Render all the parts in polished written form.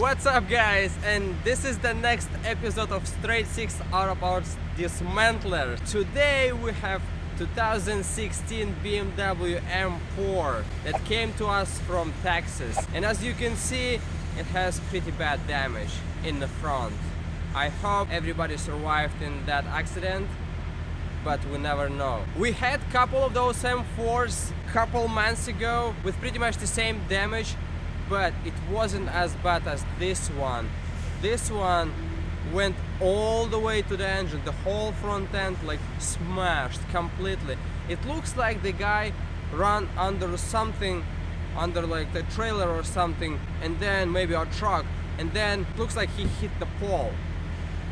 What's up guys, and this is the next episode of Straight 6 Auto Parts Dismantler. Today we have 2016 BMW M4 that came to us from Texas, and as you can see it has pretty bad damage in the front. I hope everybody survived in that accident, but we never know. We had a couple of those M4s a couple months ago with pretty much the same damage, but it wasn't as bad as this one. This one went all the way to the engine, the whole front end like smashed completely. It looks like the guy ran under something, under like the trailer or something, and then maybe a truck, and then it looks like he hit the pole.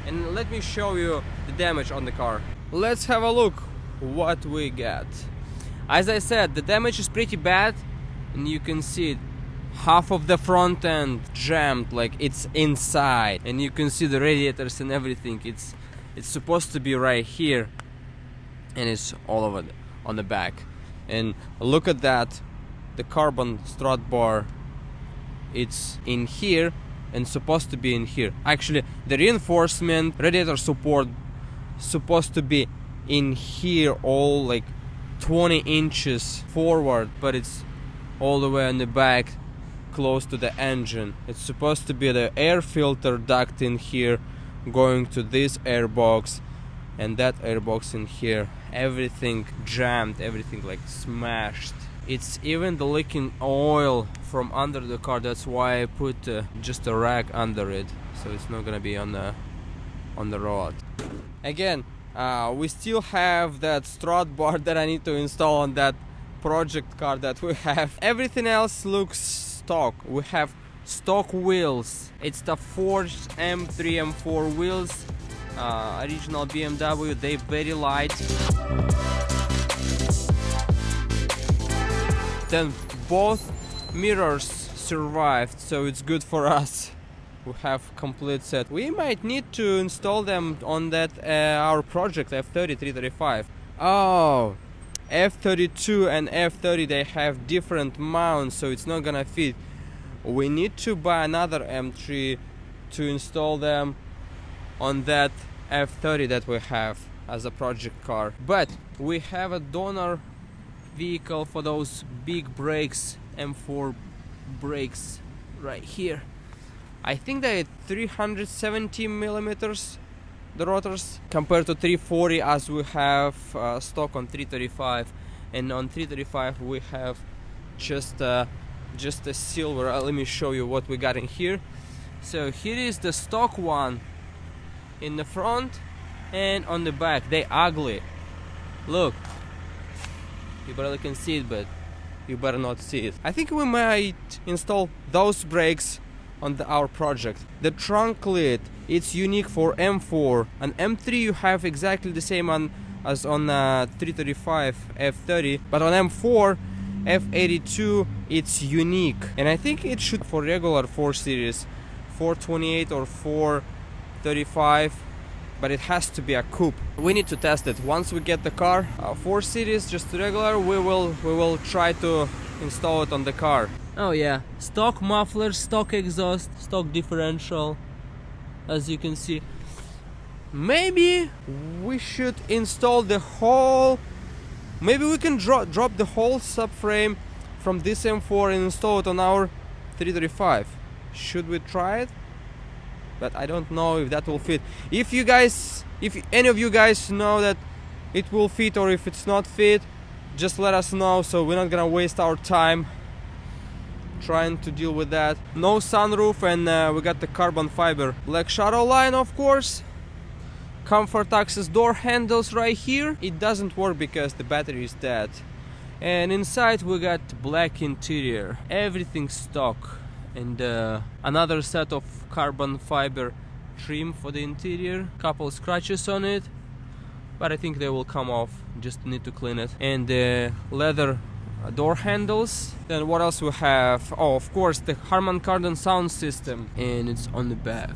And let me show you the damage on the car. Let's have a look what we got. As I said, the damage is pretty bad, and you can see it. Half of the front end jammed, like it's inside, and you can see the radiators and everything. It's supposed to be right here, and it's all over on the back. And look at that, the carbon strut bar, it's in here and supposed to be in here. Actually, the reinforcement radiator support supposed to be in here, all like 20 inches forward, but it's all the way on the back, close to the engine. It's supposed to be the air filter duct in here going to this air box, and that air box in here. Everything jammed, everything like smashed. It's even the leaking oil from under the car. That's why I put just a rag under it, so it's not gonna be on the road. Again, we still have that strut bar that I need to install on that project car that we have. Everything else looks stock. We have stock wheels. It's the forged M3 M4 wheels, original BMW. They're very light. Then both mirrors survived, so it's good for us. We have complete set. We might need to install them on that our project F30 335. Oh, F32 and F30, they have different mounts, so it's not gonna fit. We need to buy another M3 to install them on that F30 that we have as a project car. But we have a donor vehicle for those big brakes, M4 brakes right here. I think they're 370 millimeters, the rotors, compared to 340 as we have stock on 335, and on 335 we have just a silver. Let me show you what we got in here. So here is the stock one in the front and on the back. They ugly. Look, you barely can see it, but you better not see it. I think we might install those brakes on our project. The trunk lid, it's unique for M4. On M3 you have exactly the same as on 335 F30, but on M4 F82 it's unique, and I think it should for regular 4 series 428 or 435, but it has to be a coupe. We need to test it once we get the car. 4 series just regular, we will try to install it on the car. Oh yeah, stock muffler, stock exhaust, stock differential, as you can see. Maybe we should install the whole, maybe we can drop the whole subframe from this M4 and install it on our 335. Should we try it? But I don't know if that will fit. If any of you guys know that it will fit, or if it's not fit, just let us know, so we're not gonna waste our time trying to deal with that. No sunroof, and we got the carbon fiber black shadow line, of course. Comfort access door handles right here. It doesn't work because the battery is dead. And inside we got black interior, everything stock, and another set of carbon fiber trim for the interior. Couple scratches on it, but I think they will come off, just need to clean it. And leather door handles. Then what else we have? Oh, of course, the Harman Kardon sound system, and it's on the back.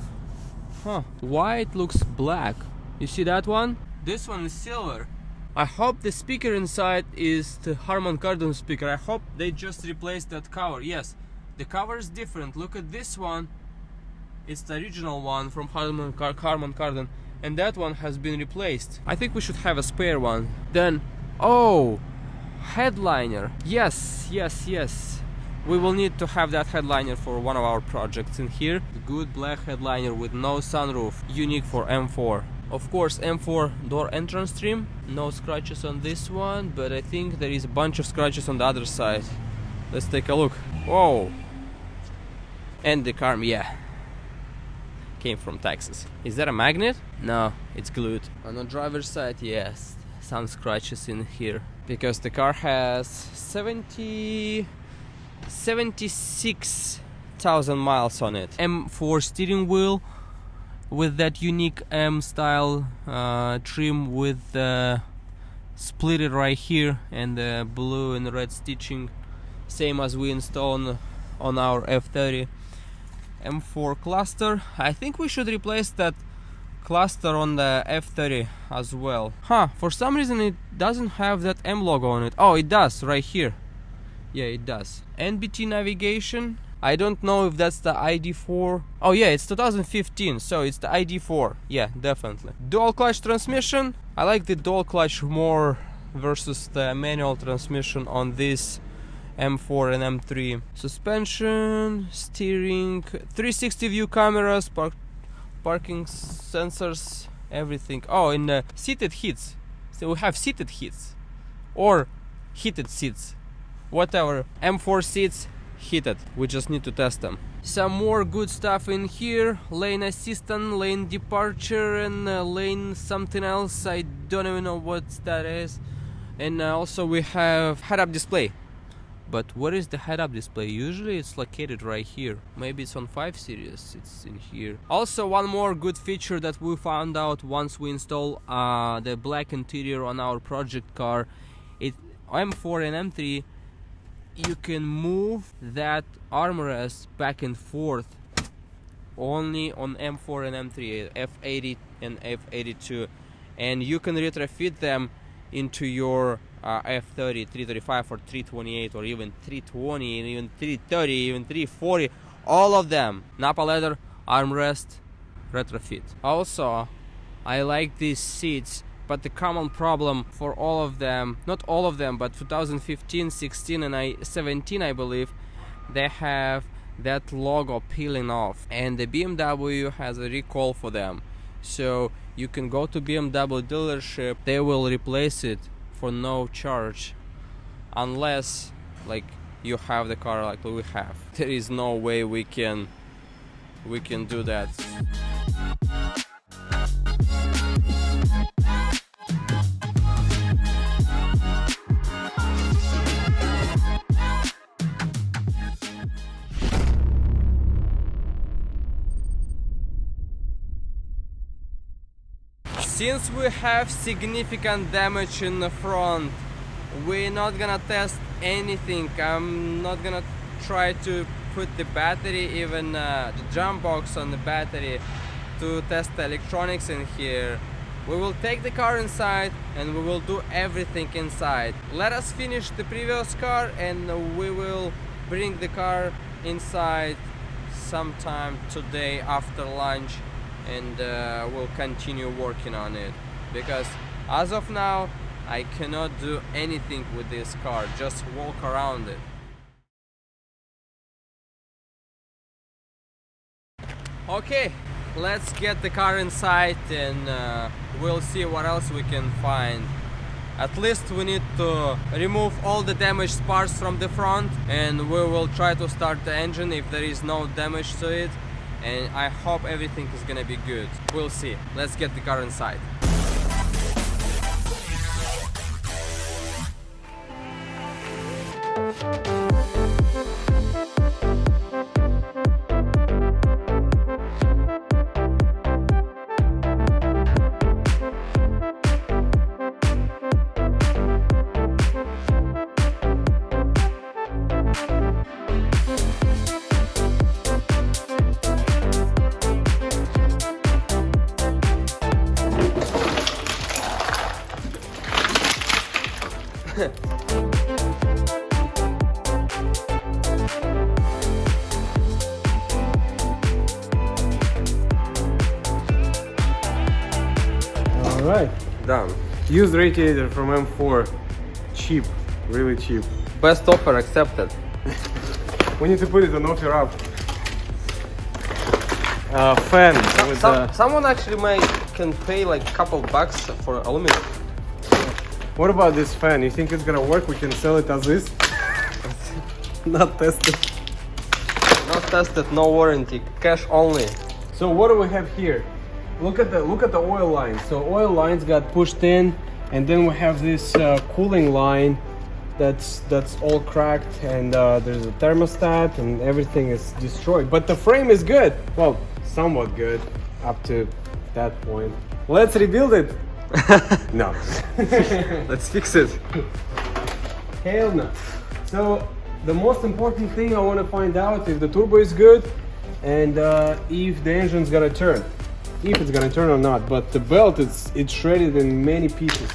Huh, why it looks black? You see that one? This one is silver. I hope the speaker inside is the Harman Kardon speaker. I hope they just replaced that cover. Yes, the cover is different. Look at this one. It's the original one from Harman Kardon, and that one has been replaced. I think we should have a spare one. Then, oh, headliner. Yes. We will need to have that headliner for one of our projects in here. The good black headliner with no sunroof, unique for M4. Of course, M4 door entrance trim. No scratches on this one, but I think there is a bunch of scratches on the other side. Let's take a look. Whoa! And the car, yeah, came from Texas. Is that a magnet? No, it's glued. On the driver's side, yes, some scratches in here. Because the car has 76,000 miles on it. M4 steering wheel with that unique M style trim with the splitter right here and the blue and red stitching, same as we installed on our F30. M4 cluster. I think we should replace that cluster on the F30 as well. For some reason it doesn't have that M logo on it. Oh, it does right here. Yeah, it does. NBT navigation. I don't know if that's the ID4. Oh yeah, it's 2015, so it's the ID4. Yeah, definitely. Dual clutch transmission. I like the dual clutch more versus the manual transmission on this M4 and M3. Suspension, steering, 360 view cameras, parking sensors, everything. Oh, and seated heats. So we have seated heats or heated seats. Whatever. M4 seats heated. We just need to test them. Some more good stuff in here. Lane assistant, lane departure, and lane something else. I don't even know what that is. And also we have head-up display. But where is the head-up display? Usually it's located right here. Maybe it's on 5 Series. It's in here. Also, one more good feature that we found out once we install the black interior on our project car. M4 and M3, you can move that armrest back and forth only on M4 and M3, F80 and F82, and you can retrofit them into your F30, 335 or 328 or even 320 and even 330, even 340, all of them. Napa leather, armrest, retrofit. Also, I like these seats, but the common problem for all of them, not all of them, but 2015, 16 and 17 I believe, they have that logo peeling off, and the BMW has a recall for them. So you can go to BMW dealership, they will replace it for no charge, unless like you have the car like we have. There is no way we can do that. Since we have significant damage in the front, we're not gonna test anything. I'm not gonna try to put the battery, even the jump box on the battery, to test the electronics in here. We will take the car inside and we will do everything inside. Let us finish the previous car and we will bring the car inside sometime today after lunch, and we'll continue working on it, because as of now I cannot do anything with this car, just walk around it. Okay, let's get the car inside and we'll see what else we can find. At least we need to remove all the damaged parts from the front, and we will try to start the engine if there is no damage to it, and I hope everything is gonna be good. We'll see. Let's get the car inside. Right. Done. Used radiator from M4. Cheap. Really cheap. Best offer accepted. We need to put it on offer up. Fan. Someone actually can pay like a couple bucks for aluminum. What about this fan? You think it's gonna work? We can sell it as is? Not tested. Not tested, no warranty, cash only. So what do we have here? Look at the oil line. So oil lines got pushed in, and then we have this cooling line that's all cracked, and there's a thermostat, and everything is destroyed. But the frame is good. Well, somewhat good up to that point. Let's rebuild it. No. Let's fix it. Hell no. So the most important thing I want to find out if the turbo is good and if the engine's gonna turn. If it's gonna turn or not. But the belt, it's shredded in many pieces.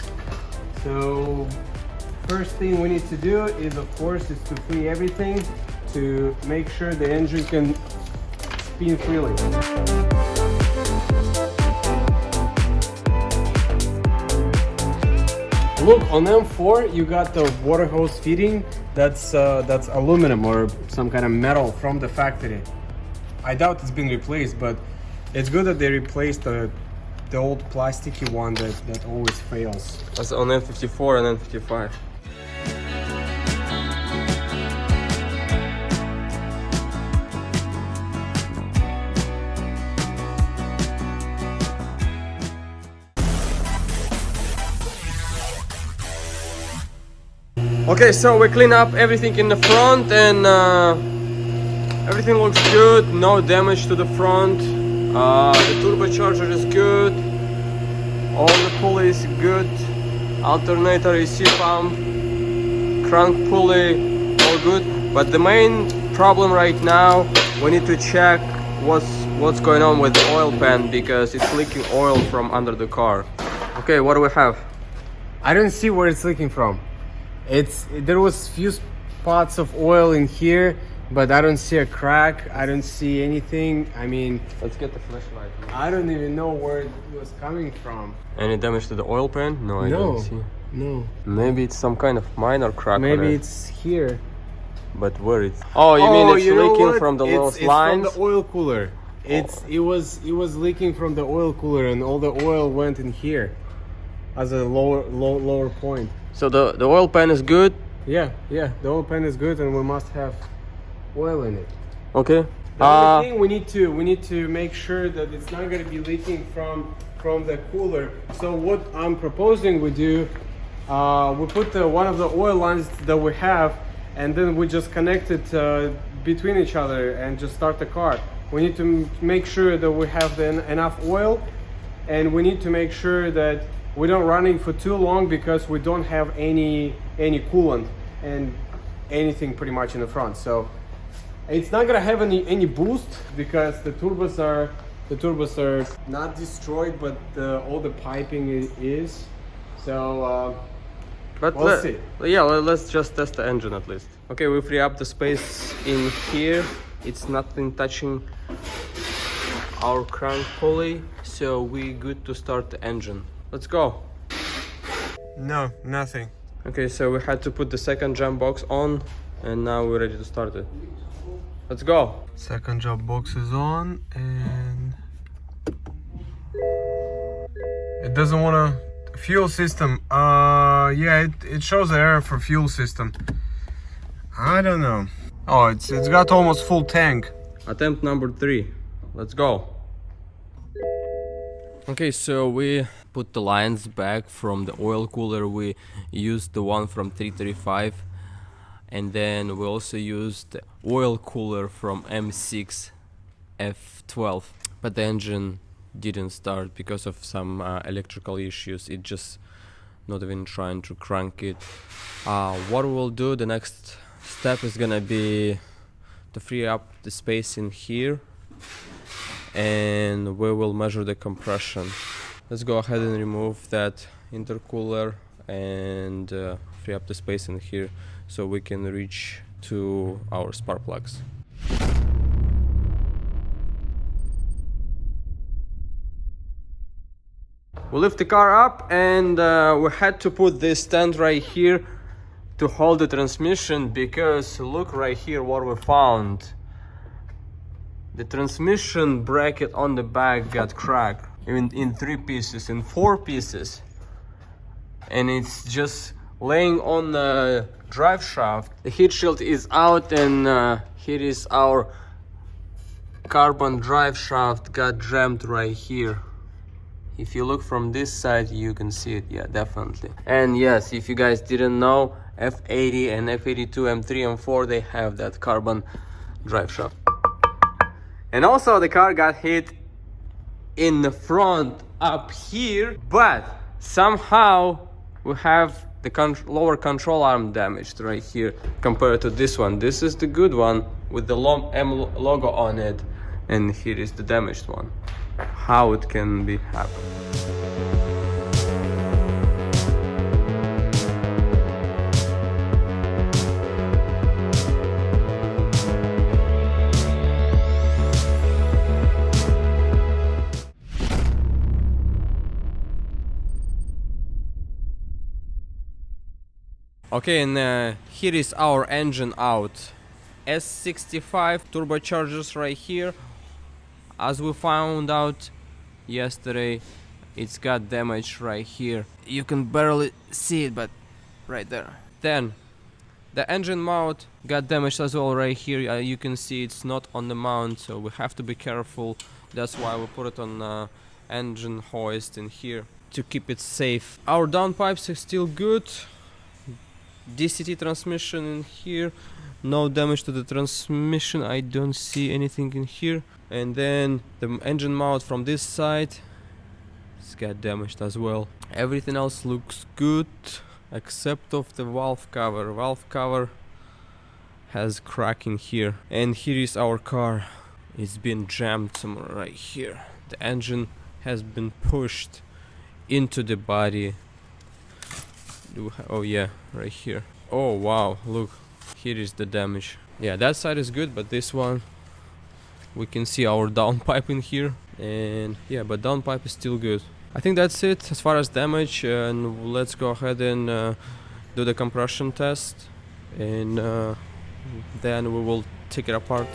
So first thing we need to do is, of course, is to free everything to make sure the engine can spin freely. Look, on M4 you got the water hose fitting that's aluminum or some kind of metal from the factory. I doubt it's been replaced, but it's good that they replaced the old plasticky one that always fails. That's on M54 and M55. Okay, so we clean up everything in the front, and everything looks good. No damage to the front. The turbocharger is good. All the pulleys good. Alternator, EC pump, crank pulley, all good. But the main problem right now, we need to check what's going on with the oil pan, because it's leaking oil from under the car. Okay, what do we have? I don't see where it's leaking from. There was few spots of oil in here, but I don't see a crack. I don't see anything. I mean, Let's get the flashlight. I don't even know where it was coming from. Any damage to the oil pan? No, I don't see. No. Maybe it's some kind of minor crack. Maybe it's here. But where it's? Oh, you mean it's leaking from the lines? It's from the oil cooler. It was leaking from the oil cooler, and all the oil went in here as a lower point. So the oil pan is good? Yeah, the oil pan is good, and we must have oil in it. Okay. The only thing we need to make sure that it's not going to be leaking from the cooler. So what I'm proposing we do, we put one of the oil lines that we have, and then we just connect it between each other and just start the car. We need to make sure that we have enough oil, and we need to make sure that we don't run it for too long, because we don't have any coolant and anything pretty much in the front. So it's not gonna have any boost, because the turbos are not destroyed, but all the piping is. So but we'll see. Yeah, let's just test the engine at least. Okay, we free up the space in here. It's nothing touching our crank pulley, so we good to start the engine. Let's go. No, nothing. Okay, so we had to put the second jump box on, and now we're ready to start it. Let's go. Second jump box is on, and it doesn't want to. Fuel system. Yeah, it shows an error for fuel system. I don't know. Oh, it's got almost full tank. Attempt number 3. Let's go. Okay, so we put the lines back from the oil cooler. We used the one from 335, and then we also used the oil cooler from M6 F12, but the engine didn't start because of some electrical issues. It just not even trying to crank it. What we'll do, the next step is gonna be to free up the space in here, and we will measure the compression. Let's go ahead and remove that intercooler and free up the space in here so we can reach to our spark plugs. we lift the car up, and we had to put this stand right here to hold the transmission, because look right here what we found. The transmission bracket on the back got cracked in 3 pieces, in 4 pieces, and it's just laying on the drive shaft. The heat shield is out, and here is our carbon drive shaft got jammed right here. If you look from this side, you can see it. Yeah, definitely. And yes, if you guys didn't know, F80 and F82 M3 M4, they have that carbon drive shaft. And also the car got hit in the front up here, but somehow we have the lower control arm damaged right here compared to this one. This is the good one with the M logo on it, and here is the damaged one. How it can be happen? Okay, and here is our engine out. S65 turbochargers right here. As we found out yesterday, it's got damage right here. You can barely see it, but right there. Then the engine mount got damaged as well right here. You can see it's not on the mount, so we have to be careful. That's why we put it on engine hoist in here to keep it safe. Our downpipes are still good. DCT transmission in here, no damage to the transmission. I don't see anything in here. And then the engine mount from this side, it's got damaged as well. Everything else looks good except of the valve cover. Valve cover has crack in here. And here is our car. It's been jammed somewhere right here. The engine has been pushed into the body. Oh yeah, right here. Oh wow, look, here is the damage. Yeah, that side is good, but this one, we can see our downpipe in here. And yeah, but downpipe is still good. I think that's it as far as damage, and let's go ahead and do the compression test, and then we will take it apart.